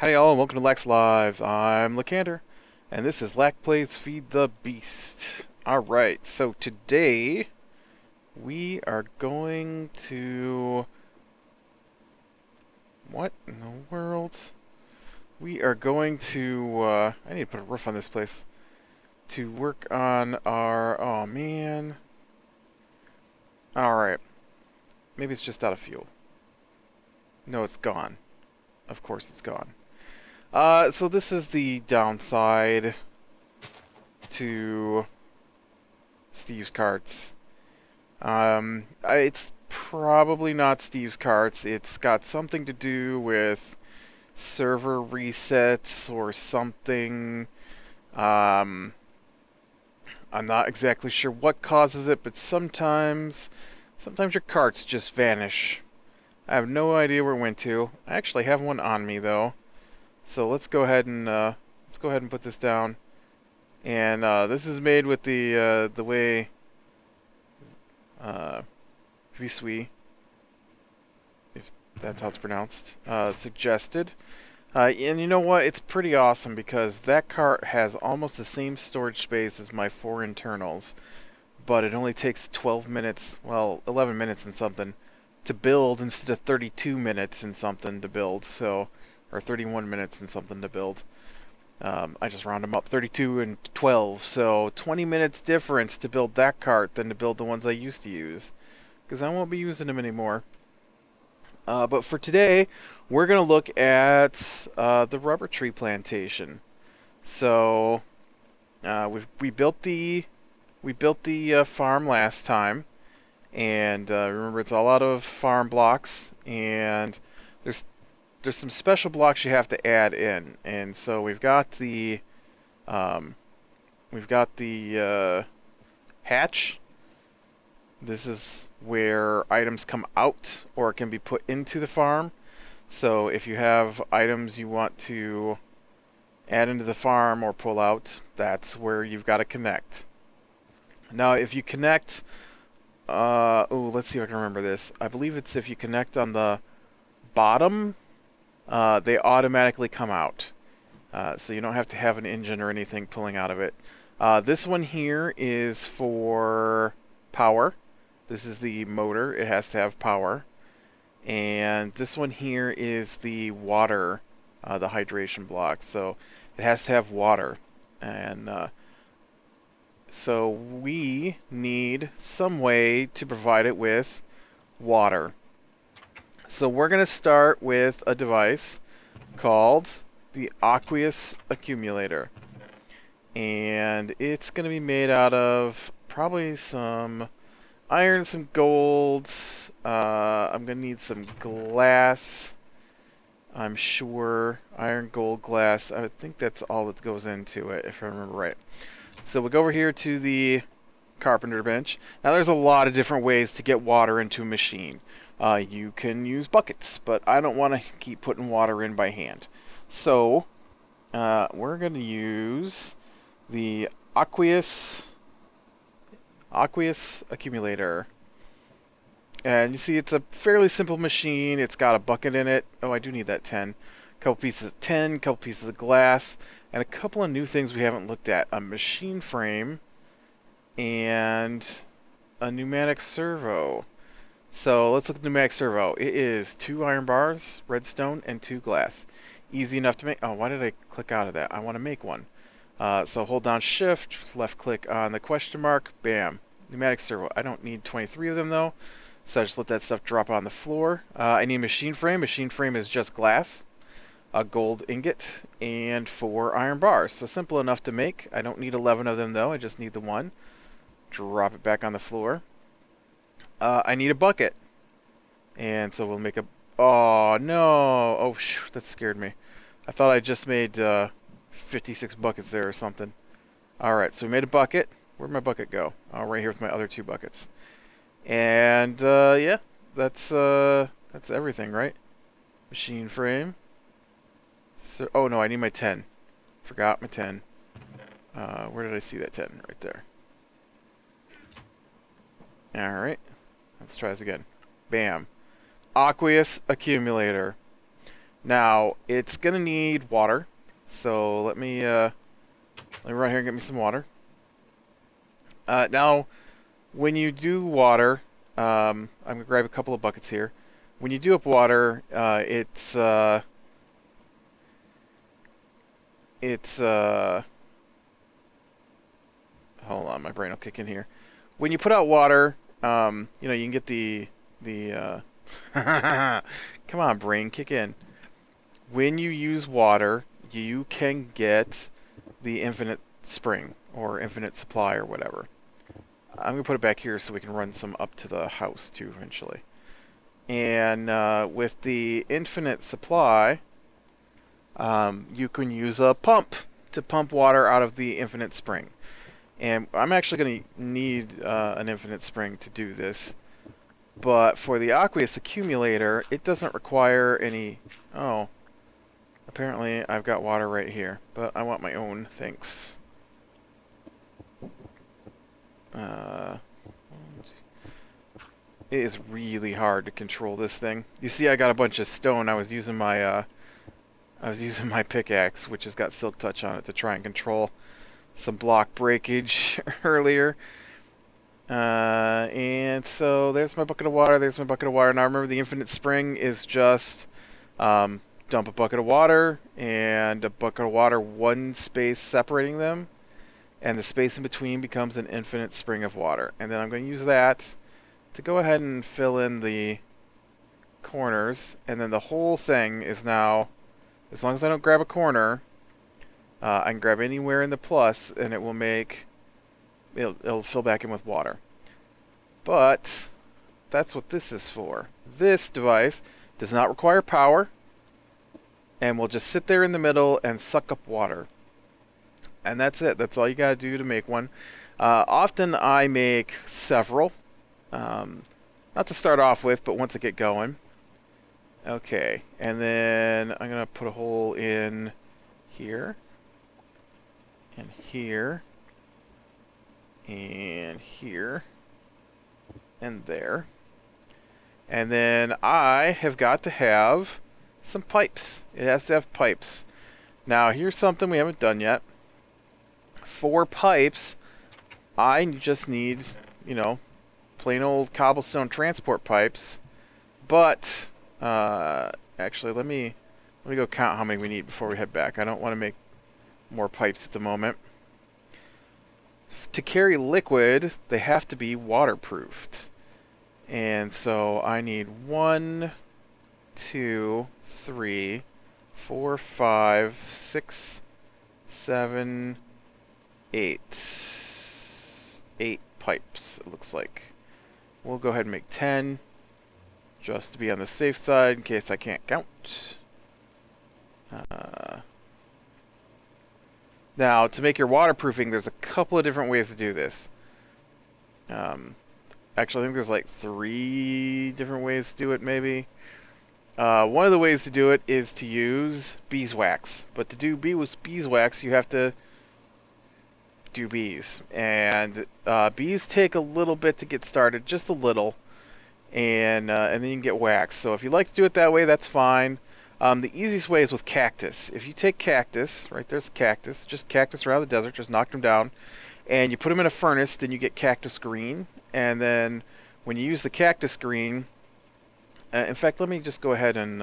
Hi y'all, and welcome to Lax Lives. I'm Lycander, and this is Lack Plays Feed the Beast. Alright, so today we are going to... What in the world? We are going to... I need to put a roof on this place. To work on our... Oh man. Alright. Maybe it's just out of fuel. No, it's gone. Of course it's gone. So this is the downside to Steve's carts. It's probably not Steve's carts. It's got something to do with server resets or something. I'm not exactly sure what causes it, but sometimes your carts just vanish. I have no idea where it went to. I actually have one on me though. So let's go ahead and put this down. And this is made with the way Visui, if that's how it's pronounced, suggested. And you know what? It's pretty awesome because that cart has almost the same storage space as my 4 internals, but it only takes 12 minutes, well, 11 minutes and something to build instead of 32 minutes and something to build. So, or 31 minutes and something to build. I just round them up, 32 and 12, so 20 minutes difference to build that cart than to build the ones I used to use, because I won't be using them anymore. But for today, we're going to look at the rubber tree plantation. So we built the farm last time, and remember it's all out of farm blocks, and there's some special blocks you have to add in, and so we've got the hatch. This is where items come out or can be put into the farm. So if you have items you want to add into the farm or pull out, that's where you've got to connect. Now if you connect, let's see if I can remember this. I believe it's if you connect on the bottom, they automatically come out. So you don't have to have an engine or anything pulling out of it. This one here is for power. This is the motor. It has to have power. And this one here is the water, the hydration block. So it has to have water. And so we need some way to provide it with water. So we're going to start with a device called the Aqueous Accumulator. And it's going to be made out of probably some iron, some gold. I'm going to need some glass, I'm sure. Iron, gold, glass. I think that's all that goes into it, if I remember right. So we'll go over here to the Carpenter bench. Now there's a lot of different ways to get water into a machine. You can use buckets, but I don't want to keep putting water in by hand. So we're going to use the Aqueous Accumulator. And you see it's a fairly simple machine. It's got a bucket in it. Oh, I do need that 10. Couple pieces of tin, couple pieces of glass, and a couple of new things we haven't looked at. A machine frame and a pneumatic servo. So let's look at the pneumatic servo. It is 2 iron bars, redstone, and 2 glass. Easy enough to make. Oh, why did I click out of that? I want to make one. So hold down shift, left click on the question mark, bam. Pneumatic servo. I don't need 23 of them though, so I just let that stuff drop on the floor. I need a machine frame. Machine frame is just glass, a gold ingot, and 4 iron bars. So simple enough to make. I don't need 11 of them though, I just need the one. Drop it back on the floor. I need a bucket. And so we'll make a... Oh, no! Oh, shoot, that scared me. I thought I just made 56 buckets there or something. Alright, so we made a bucket. Where'd my bucket go? Oh, right here with my other 2 buckets. And, yeah, that's everything, right? Machine frame. So, oh, no, I need my 10. Forgot my 10. Where did I see that 10? Right there. Alright. Let's try this again. Bam. Aqueous Accumulator. Now, it's going to need water. So let me run here and get me some water. Now, when you do water, I'm going to grab a couple of buckets here. When you do up water, hold on, my brain will kick in here. When you put out water, you know, you can get the come on, brain, kick in. When you use water, you can get the infinite spring or infinite supply or whatever. I'm going to put it back here so we can run some up to the house too eventually. And with the infinite supply, you can use a pump to pump water out of the infinite spring. And I'm actually going to need an infinite spring to do this. But for the Aqueous Accumulator, it doesn't require any... Oh, apparently I've got water right here, but I want my own, thanks. It is really hard to control this thing. You see, I got a bunch of stone. I was using my pickaxe, which has got silk touch on it, to try and control some block breakage earlier. And so there's my bucket of water. There's my bucket of water. Now remember, the infinite spring is just dump a bucket of water and a bucket of water, one space separating them, and the space in between becomes an infinite spring of water. And then I'm going to use that to go ahead and fill in the corners, and then the whole thing is now, as long as I don't grab a corner, I can grab anywhere in the plus, and it will make, it'll fill back in with water. But that's what this is for. This device does not require power, and will just sit there in the middle and suck up water. And that's it. That's all you gotta do to make one. Often I make several. Not to start off with, but once I get going. Okay, and then I'm going to put a hole in here, and here, and here, and there. And then I have got to have some pipes. It has to have pipes. Now, here's something we haven't done yet. For pipes, I just need, you know, plain old cobblestone transport pipes, but actually let me go count how many we need before we head back. I don't want to make more pipes at the moment. To carry liquid, they have to be waterproofed, and so I need 1, 2, 3, 4, 5, 6, 7, 8 pipes, it looks like. We'll go ahead and make 10, just to be on the safe side in case I can't count. Now, to make your waterproofing, there's a couple of different ways to do this. Actually, I think there's like 3 different ways to do it, maybe. One of the ways to do it is to use beeswax. But to do beeswax, you have to do bees. And bees take a little bit to get started, just a little. And then you can get wax. So if you like to do it that way, that's fine. The easiest way is with cactus. If you take cactus, right there's cactus, just cactus around the desert, just knock them down, and you put them in a furnace, then you get cactus green. And then when you use the cactus green, in fact, let me just go ahead and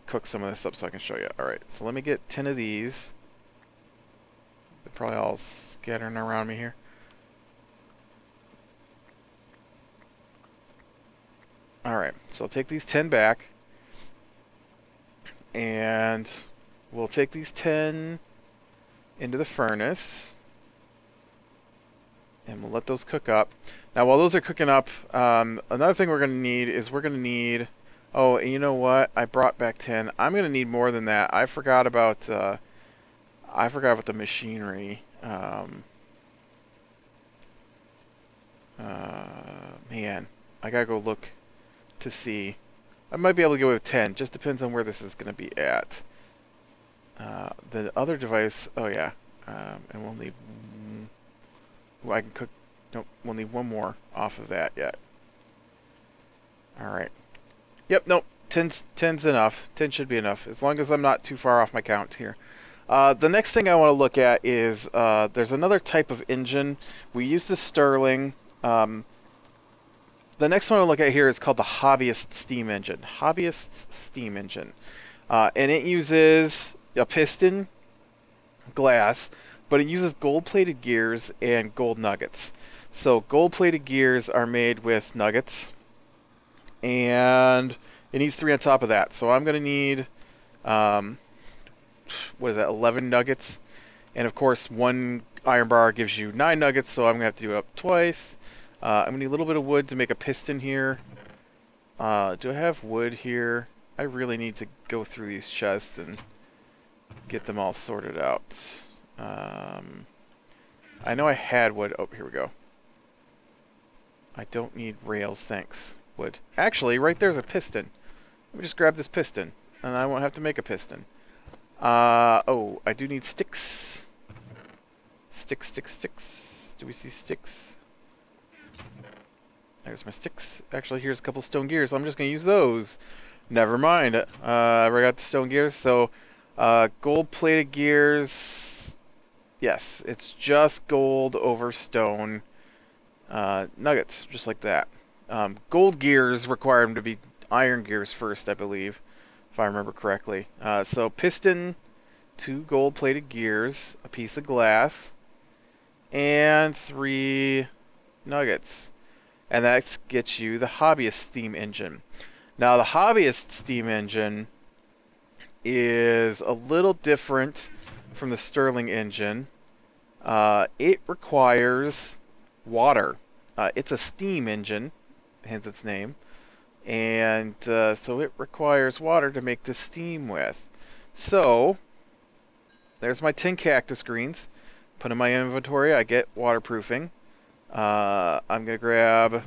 cook some of this up so I can show you. All right, so let me get 10 of these. They're probably all scattering around me here. Alright, so I'll take these 10 back, and we'll take these 10 into the furnace, and we'll let those cook up. Now, while those are cooking up, another thing we're going to need is oh, you know what? I brought back 10. I'm going to need more than that. I forgot about the machinery. Man, I gotta go look to see. I might be able to go with 10. Just depends on where this is going to be at. The other device, oh yeah, and we'll need. I can cook. Nope, we'll need one more off of that yet. All right. Yep. Nope. 10's enough. 10 should be enough, as long as I'm not too far off my count here. The next thing I want to look at is there's another type of engine. We use the Stirling. The next one I look at here is called the Hobbyist Steam Engine. Hobbyist Steam Engine. And it uses a piston, glass, but it uses gold-plated gears and gold nuggets. So gold-plated gears are made with nuggets, and it needs 3 on top of that. So I'm going to need, what is that, 11 nuggets? And of course, 1 iron bar gives you 9 nuggets, so I'm going to have to do it up twice. I'm going to need a little bit of wood to make a piston here. Do I have wood here? I really need to go through these chests and get them all sorted out. I know I had wood. Oh, here we go. I don't need rails, thanks. Wood. Actually, right there's a piston. Let me just grab this piston, and I won't have to make a piston. Oh, I do need sticks. Sticks. Do we see sticks? There's my sticks. Actually, here's a couple stone gears. I'm just going to use those. Never mind. I got the stone gears. So, gold-plated gears. Yes, it's just gold over stone. Nuggets, just like that. Gold gears require them to be iron gears first, I believe, if I remember correctly. So piston, 2 gold-plated gears, a piece of glass, and 3 nuggets. And that gets you the Hobbyist Steam Engine. Now, the Hobbyist Steam Engine is a little different from the Stirling engine. It requires water. It's a steam engine, hence its name, and so it requires water to make the steam with. So there's my 10 cactus greens. Put in my inventory. I get waterproofing. I'm gonna grab.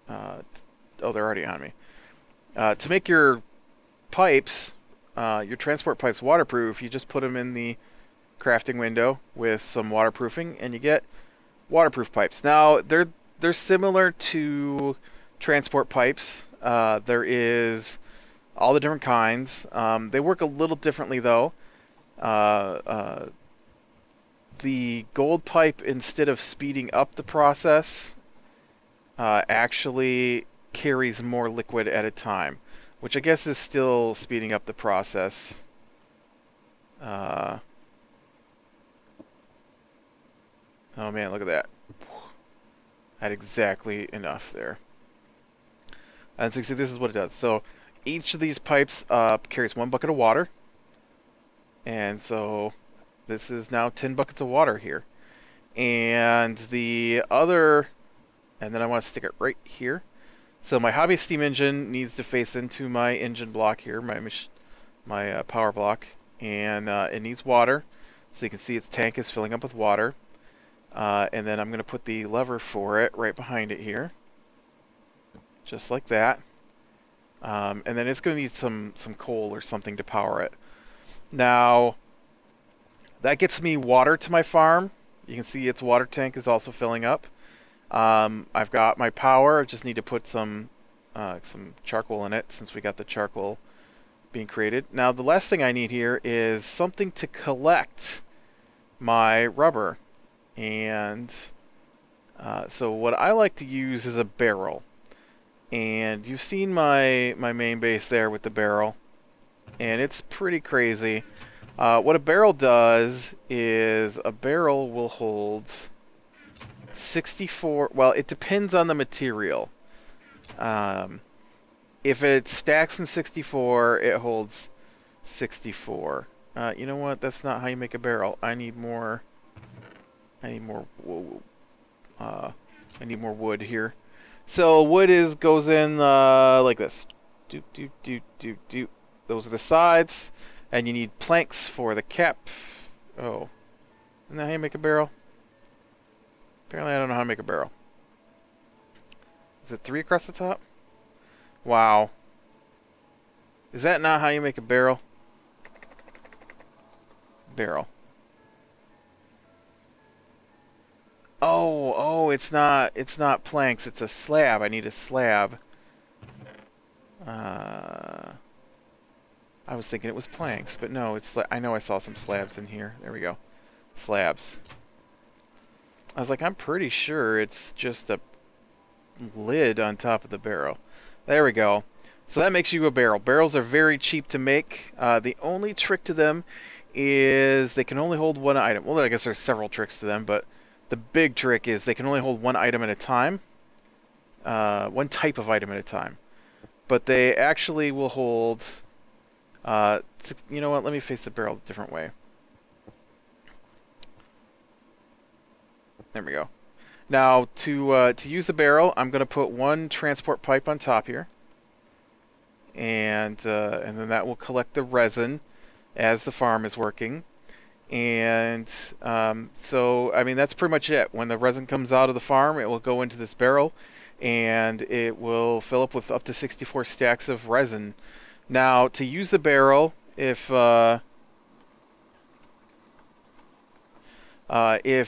Oh, they're already on me. To make your pipes, your transport pipes waterproof, you just put them in the crafting window with some waterproofing, and you get waterproof pipes. Now they're similar to transport pipes. There is all the different kinds. They work a little differently though. The gold pipe, instead of speeding up the process, actually carries more liquid at a time, which I guess is still speeding up the process. Oh man, look at that. I had exactly enough there. And so you see, this is what it does. So each of these pipes carries 1 bucket of water. And so this is now 10 buckets of water here. And the other, and then I want to stick it right here. So my hobby steam engine needs to face into my engine block here, my power block. And it needs water. So you can see its tank is filling up with water. And then I'm going to put the lever for it right behind it here. Just like that. And then it's going to need some coal or something to power it. Now, that gets me water to my farm. You can see its water tank is also filling up. I've got my power. I just need to put some charcoal in it since we got the charcoal being created. Now, the last thing I need here is something to collect my rubber. And so what I like to use is a barrel. And you've seen my main base there with the barrel. And it's pretty crazy. What a barrel does is a barrel will hold 64... Well, it depends on the material. If it stacks in 64, it holds 64. You know what? That's not how you make a barrel. I need more wood here. So wood goes in like this. Doop, doop, doop, doop, doop. Those are the sides, and you need planks for the cap. Oh, isn't that how you make a barrel? Apparently, I don't know how to make a barrel. Is it 3 across the top? Wow. Is that not how you make a barrel? Barrel. Oh, it's not planks, it's a slab. I need a slab. I was thinking it was planks, but no, it's like, I know I saw some slabs in here. There we go. Slabs. I was like, I'm pretty sure it's just a lid on top of the barrel. There we go. So that makes you a barrel. Barrels are very cheap to make. The only trick to them is they can only hold one item. Well, I guess there's several tricks to them, but the big trick is they can only hold one item at a time. One type of item at a time. But they actually will hold... you know what? Let me face the barrel a different way. There we go. Now, to use the barrel, I'm going to put one transport pipe on top here. And then that will collect the resin as the farm is working. And so, I mean, that's pretty much it. When the resin comes out of the farm, it will go into this barrel, and it will fill up with up to 64 stacks of resin. Now, to use the barrel, if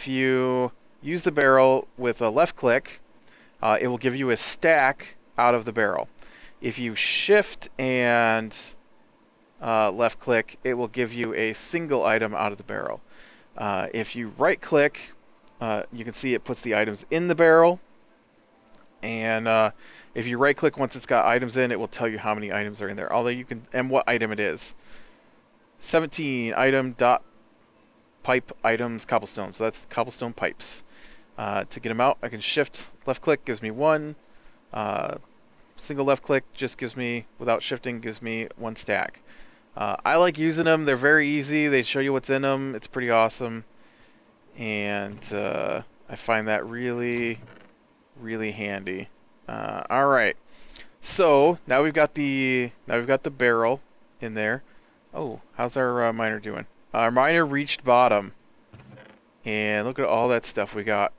you use the barrel with a left click, it will give you a stack out of the barrel. If you shift and left click, it will give you a single item out of the barrel. If you right click, you can see it puts the items in the barrel. And if you right click once it's got items in, it will tell you how many items are in there. Although you can, and what item it is. 17 item dot pipe items cobblestone. So that's cobblestone pipes. To get them out, I can shift left click, gives me one. Single left click just gives me, without shifting, gives me one stack. I like using them. They're very easy. They show you what's in them. It's pretty awesome. And I find that really, really handy. All right. So now we've got the barrel in there. Oh, how's our miner doing? Our miner reached bottom. And look at all that stuff we got.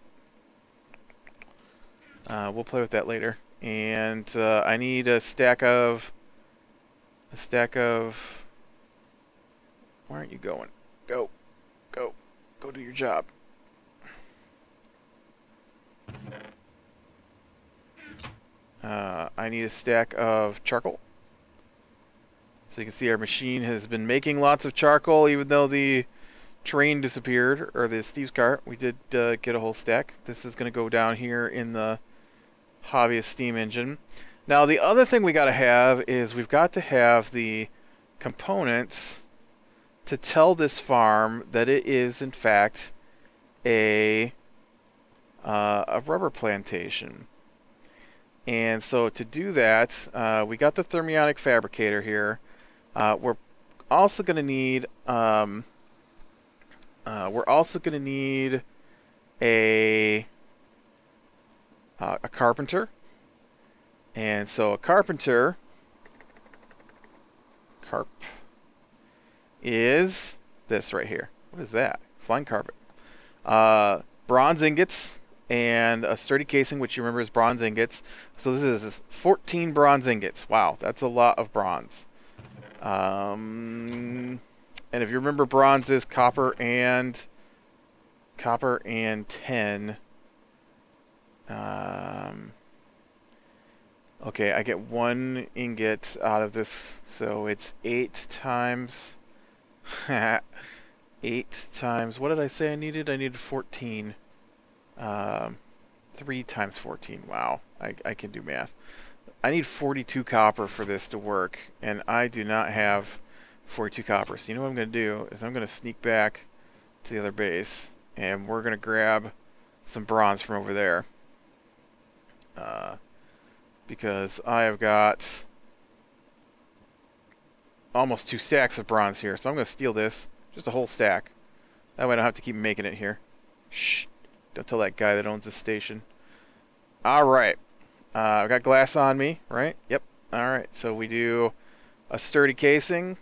We'll play with that later. And I need a stack of... Why aren't you going? Go. Go. Go do your job. I need a stack of charcoal. So you can see our machine has been making lots of charcoal, even though the train disappeared, or the Steve's cart. We did get a whole stack. This is going to go down here in the hobbyist steam engine. Now the other thing we got to have is we've got to have the components to tell this farm that it is in fact a rubber plantation. And so to do that, we got the thermionic fabricator here. We're also going to need a carpenter. And so a carpenter is this right here. What is that? Flying carpet. Bronze ingots and a sturdy casing, which you remember is bronze ingots. So this is 14 bronze ingots. Wow, that's a lot of bronze. And if you remember, bronze is copper and tin. Okay, I get 1 ingot out of this, so it's 8 times 8 times, what did I say I needed? I needed 14. 3 times 14. Wow, I can do math. I need 42 copper for this to work, and I do not have 42 copper. So you know what I'm going to do is I'm going to sneak back to the other base, and we're going to grab some bronze from over there. Because I have got almost 2 stacks of bronze here. So I'm going to steal this. Just a whole stack. That way I don't have to keep making it here. Shh. Don't tell that guy that owns this station. Alright. I've got glass on me, right? Yep. Alright, so we do a sturdy casing.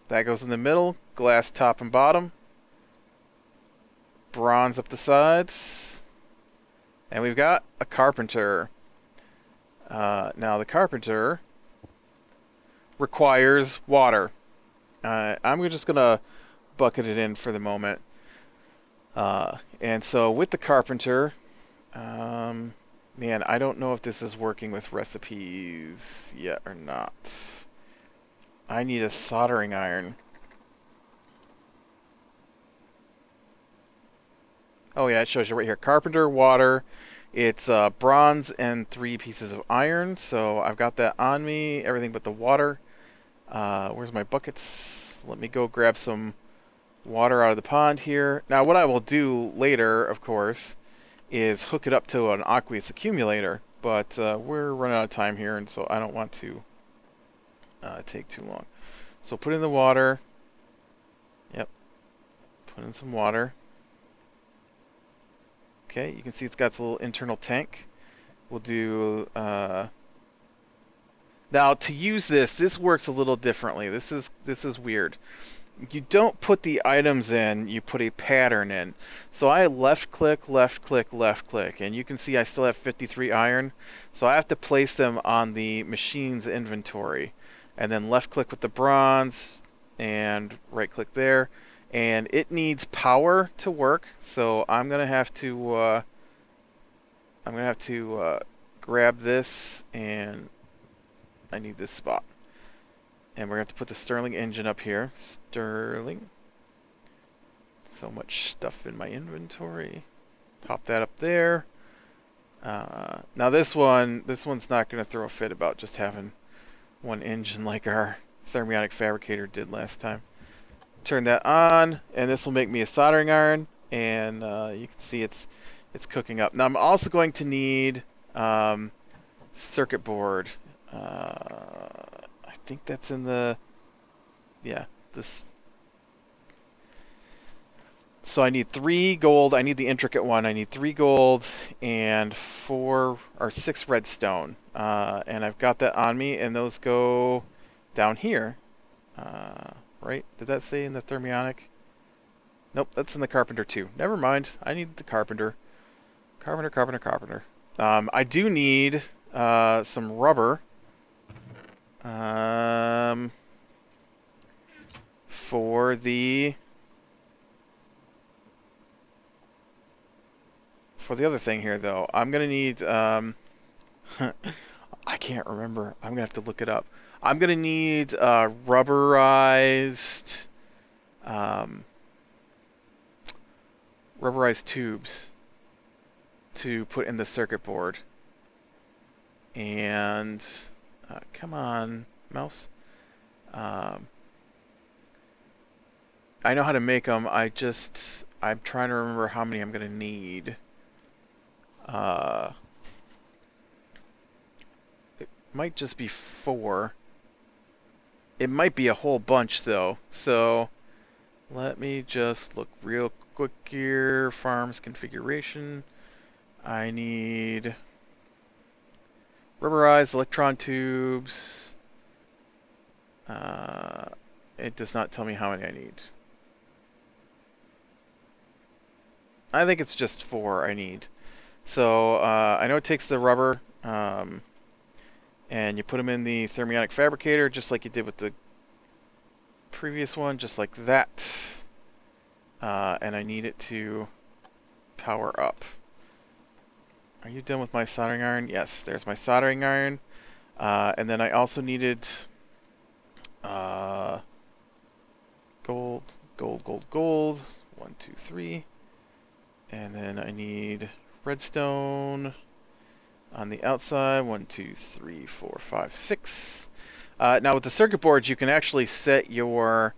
That goes in the middle. Glass top and bottom. Bronze up the sides. And we've got a carpenter. Now the carpenter requires water. I'm just going to bucket it in for the moment. And so with the carpenter, Man, I don't know if this is working with recipes yet or not. I need a soldering iron. Oh yeah, it shows you right here. Carpenter, water. It's bronze and 3 pieces of iron. So I've got that on me. Everything but the water. Where's my buckets? Let me go grab some water out of the pond here. Now what I will do later, of course, is hook it up to an Aqueous Accumulator. But we're running out of time here, and so I don't want to take too long. So put in the water. Yep. Put in some water. Okay, you can see it's got its little internal tank. We'll do... Now, to use this works a little differently. This is weird. You don't put the items in, you put a pattern in. So I left click, and you can see I still have 53 iron. So I have to place them on the machine's inventory. And then left click with the bronze, and right click there. And it needs power to work, so I'm gonna have to grab this, and I need this spot. And we're going to have to put the Stirling engine up here. Stirling. So much stuff in my inventory. Pop that up there. Now this one's not going to throw a fit about just having one engine like our thermionic fabricator did last time. Turn that on, and this will make me a soldering iron. And you can see it's cooking up. Now I'm also going to need circuit board. I think that's in the, yeah, this. So I need 3 gold. I need the intricate one. I need 3 gold and 4 or 6 redstone. And I've got that on me, and those go down here. Right? Did that say in the thermionic? Nope, that's in the Carpenter too. Never mind. I need the Carpenter. Carpenter. I do need some rubber. For the other thing here, though, I'm gonna need I can't remember. I'm gonna have to look it up. I'm gonna need rubberized tubes to put in the circuit board. And come on, mouse. I know how to make them. I'm trying to remember how many I'm gonna need. It might just be 4. It might be a whole bunch though. So let me just look real quick here. Farms configuration. I need rubberized electron tubes. It does not tell me how many I need. I think it's just 4 I need. So I know it takes the rubber, and you put them in the thermionic fabricator just like you did with the previous one, just like that. And I need it to power up. Are you done with my soldering iron? Yes, there's my soldering iron. And then I also needed gold. 1, 2, 3. And then I need redstone on the outside. 1, 2, 3, 4, 5, 6. Now with the circuit boards, you can actually set your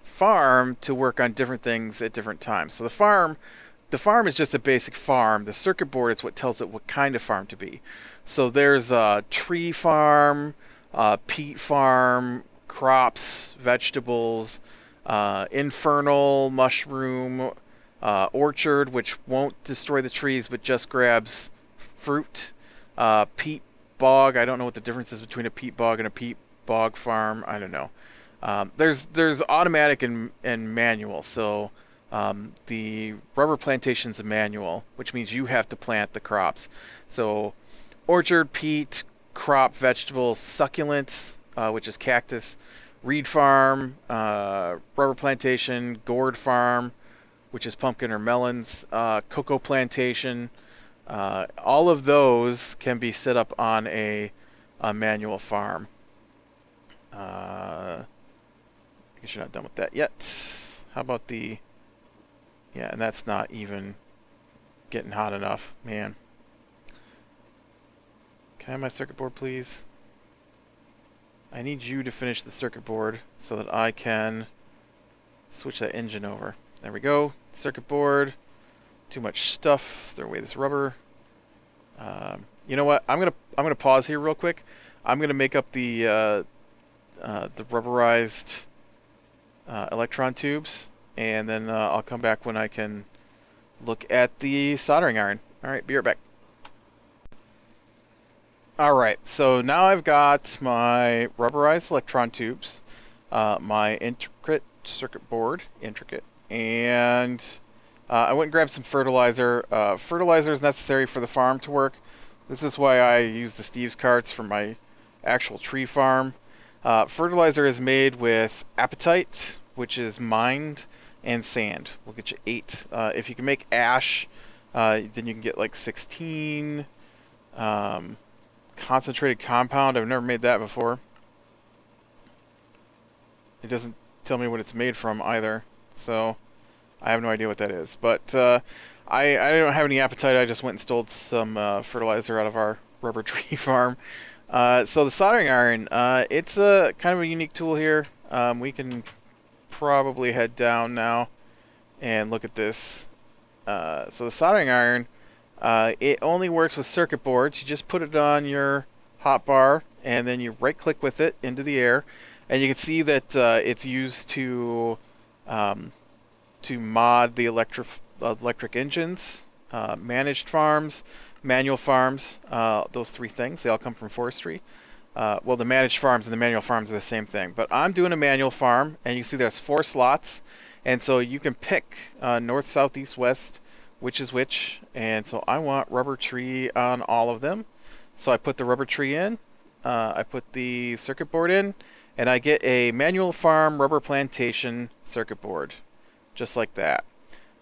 farm to work on different things at different times. So the farm is just a basic farm. The circuit board is what tells it what kind of farm to be. So there's a tree farm, peat farm, crops, vegetables, infernal, mushroom, orchard, which won't destroy the trees but just grabs fruit, peat bog. I don't know what the difference is between a peat bog and a peat bog farm. I don't know. There's automatic and manual. So the rubber plantation's a manual, which means you have to plant the crops. So orchard, peat, crop, vegetables, succulents, which is cactus, reed farm, rubber plantation, gourd farm, which is pumpkin or melons, cocoa plantation, All of those can be set up on a manual farm. I guess you're not done with that yet. How about the... Yeah, and that's not even getting hot enough. Man. Can I have my circuit board, please? I need you to finish the circuit board so that I can switch that engine over. There we go. Circuit board. Too much stuff. Throw away this rubber. You know what? I'm gonna pause here real quick. I'm gonna make up the rubberized electron tubes, and then I'll come back when I can look at the soldering iron. All right, be right back. All right, so now I've got my rubberized electron tubes, my intricate circuit board, and I went and grabbed some fertilizer. Fertilizer is necessary for the farm to work. This is why I use the Steve's carts for my actual tree farm. Fertilizer is made with apatite, which is mined, and sand. We'll get you 8. If you can make ash, then you can get like 16. Concentrated compound, I've never made that before. It doesn't tell me what it's made from either, so I have no idea what that is. But I don't have any appetite. I just went and stole some fertilizer out of our rubber tree farm. So the soldering iron, it's a kind of a unique tool here. We can probably head down now and look at this. So the soldering iron, it only works with circuit boards. You just put it on your hotbar and then you right click with it into the air, and you can see that it's used to mod the electric engines, managed farms, manual farms, those 3 things. They all come from Forestry. Well, the managed farms and the manual farms are the same thing. But I'm doing a manual farm, and you see there's 4 slots. And so you can pick north, south, east, west, which is which. And so I want rubber tree on all of them. So I put the rubber tree in. I put the circuit board in. And I get a manual farm rubber plantation circuit board. Just like that.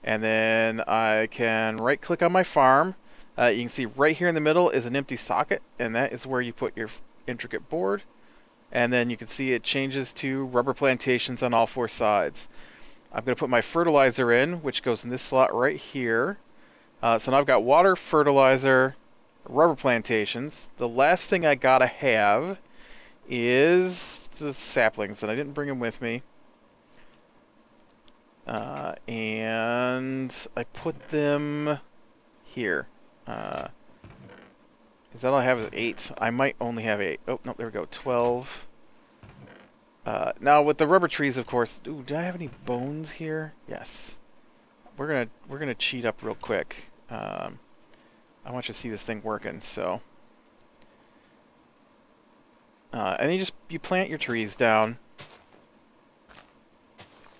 And then I can right click on my farm. You can see right here in the middle is an empty socket, and that is where you put your intricate board. And then you can see it changes to rubber plantations on all 4 sides. I'm going to put my fertilizer in, which goes in this slot right here. So now I've got water, fertilizer, rubber plantations. The last thing I gotta have is the saplings, and I didn't bring them with me. And I put them here. Is that all I have is 8? I might only have 8. Oh, no, there we go. 12. Now with the rubber trees, of course. Ooh, do I have any bones here? Yes. We're gonna cheat up real quick. I want you to see this thing working. So, and then you plant your trees down,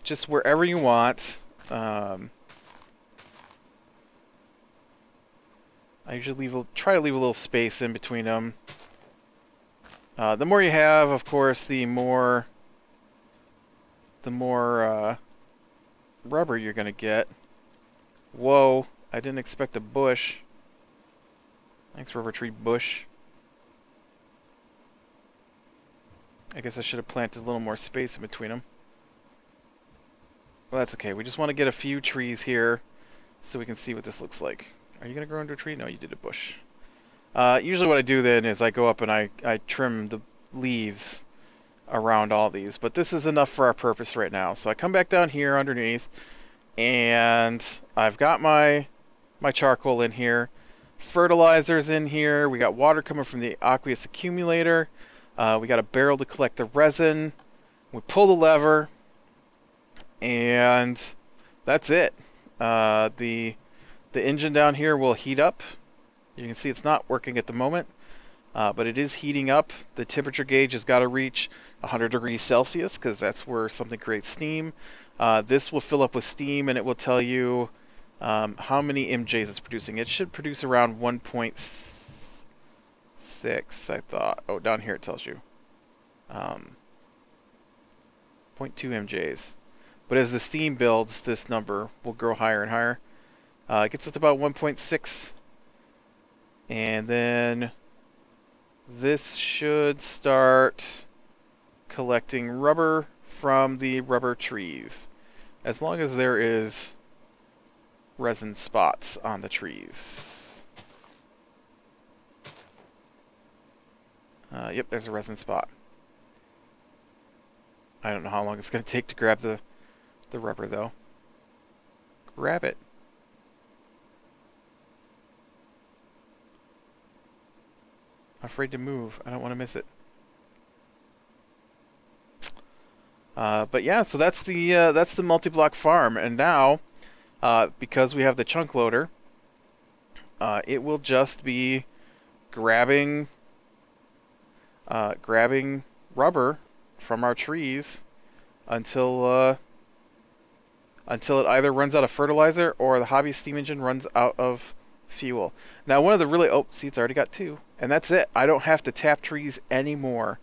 just wherever you want. I usually try to leave a little space in between them. The more you have, of course, the more rubber you're gonna get. Whoa! I didn't expect a bush. Thanks, rubber tree bush. I guess I should have planted a little more space in between them. Well, that's okay. We just want to get a few trees here so we can see what this looks like. Are you going to grow into a tree? No, you did a bush. Usually what I do then is I go up and I trim the leaves around all these. But this is enough for our purpose right now. So I come back down here underneath, and I've got my charcoal in here. Fertilizer's in here. We got water coming from the Aqueous Accumulator. We got a barrel to collect the resin. We pull the lever, and that's it. The engine down here will heat up. You can see it's not working at the moment, but it is heating up. The temperature gauge has got to reach 100 degrees Celsius because that's where something creates steam. This will fill up with steam, and it will tell you how many MJs it's producing. It should produce around 1.6, I thought. Oh, down here it tells you. 0.2 MJs. But as the steam builds, this number will grow higher and higher. It gets up to about 1.6 And then this should start collecting rubber from the rubber trees, as long as there is resin spots on the trees. Yep, there's a resin spot. I don't know how long it's going to take to grab the rubber, though. Grab it. I'm afraid to move. I don't want to miss it. But yeah, so that's the multi-block farm, and now because we have the chunk loader, it will just be grabbing rubber from our trees until it either runs out of fertilizer or the hobby steam engine runs out of fuel. Now, one of the really see, it's already got 2, and that's it. I don't have to tap trees anymore.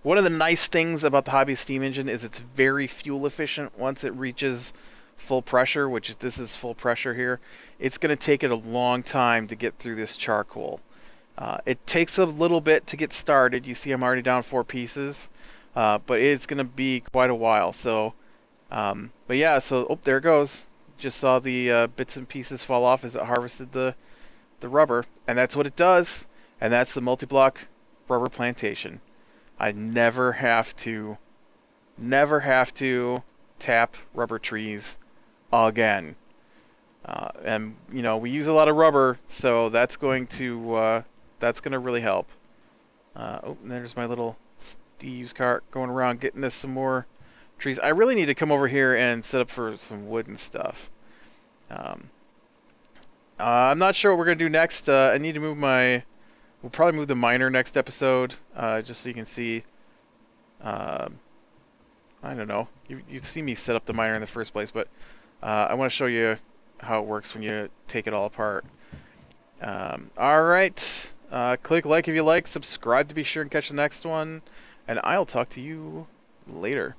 One of the nice things about the hobby steam engine is it's very fuel efficient once it reaches full pressure, which this is full pressure here. It's going to take it a long time to get through this charcoal. It takes a little bit to get started. You see I'm already down 4 pieces, but it's going to be quite a while. So, but yeah, so there it goes. Just saw the bits and pieces fall off as it harvested the rubber, and that's what it does. And that's the multi-block rubber plantation. I never have to tap rubber trees again. And you know, we use a lot of rubber, so that's going to really help. Oh, and there's my little Steve's cart going around getting us some more trees. I really need to come over here and set up for some wood and stuff. I'm not sure what we're gonna do next. I need to move we'll probably move the miner next episode, just so you can see. I don't know. You'd see me set up the miner in the first place, but I want to show you how it works when you take it all apart. All right. Click like if you like, subscribe to be sure and catch the next one, and I'll talk to you later.